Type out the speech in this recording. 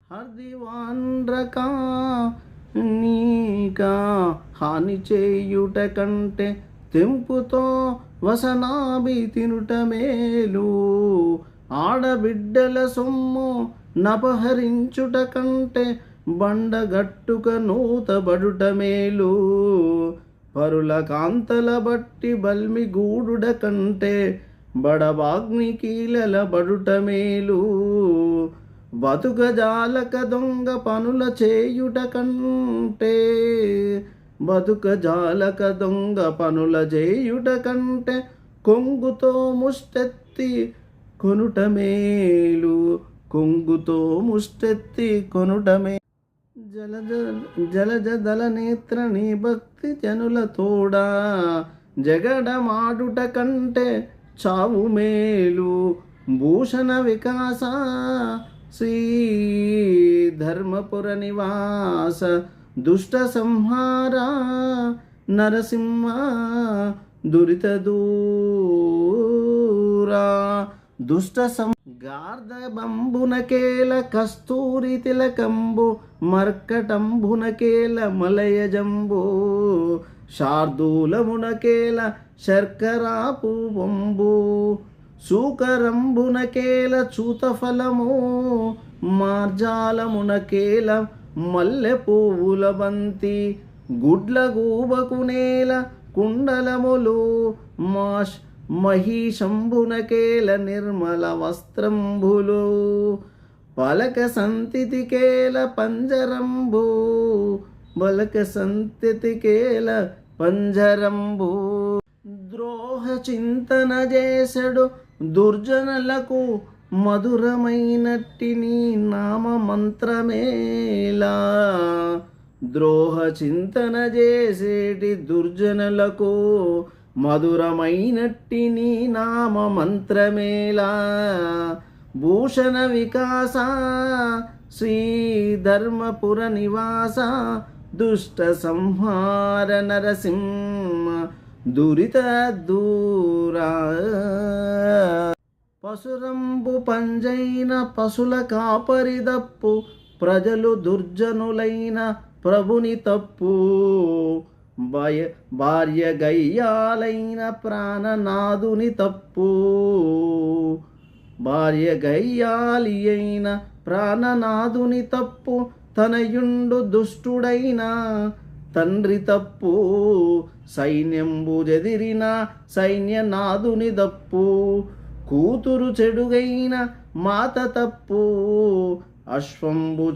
హర్దివాండ్రకా నీకా హాని చేయుట కంటే తెంపుతో వసనాభి తినుట మేలు. ఆడబిడ్డల సొమ్ము నపహరించుట కంటే బండగట్టుక నూతబడుట మేలు. పరుల కాంతల బట్టి బల్మి గూడుడ కంటే బడబాగ్ని కీలల బడుట మేలు. బతుకజాలక దొంగ పనుల చేయుట కంటే బతుకజాలక దొంగ పనుల చేయుట కంటే కొంగుతో ముష్టెత్తి కొనుట మేలు. కొంగుతో ముష్టెత్తి కొనుట మేలు. జలజ నేత్ర నీ భక్తి జనుల తోడా జగడమాడుట కంటే చావు మేలు. భూషణ వికాస శ్రీ ధర్మపుర నివాస దుష్ట సంహార నరసింహ దురిత దూరా. దుష్ట గార్ధబంబునకేల కస్తూరి తిలకంబు మర్కటంబునకేల మలయజంబు శార్దూలమునకేల శర్కరా పూవంబు సూకరంబునకేల చూతఫలము మార్జాలమునకేల మల్లె పువ్వుల బంతి గుడ్ల గూబకునేల కుండలములు మహిషంబునకేల నిర్మల వస్త్రంబులు పలక సంతితికేల పంజరంబు బలక సంతితికేల పంజరంబు. ద్రోహ చింతన చేసెడు దుర్జనులకు మధురమైనట్టి నీ నామ మంత్రమేలా. ద్రోహ చింతన చేసేటి దుర్జనులకు మధురమైనట్టి నీ నామ మంత్రమేలా. భూషణ వికాస శ్రీ ధర్మపుర నివాస దుష్ట సంహార నరసింహ దురిత దూరా. పశురంబు పంజైన పశుల కాపరిదప్పు ప్రజలు దుర్జనులైన ప్రభుని తప్పు. భార్య గయ్యాలైన ప్రాణనాథుని తప్పు. భార్య గయ్యాలి అయిన ప్రాణనాథుని తప్పు. తనయుండు దుష్టుడైన తండ్రి తప్పు. సైన్యంబు జెదిరిన సైన్యనాథుని తప్పు. కూతురు చెడుగైన మాత తప్పు. అశ్వంబు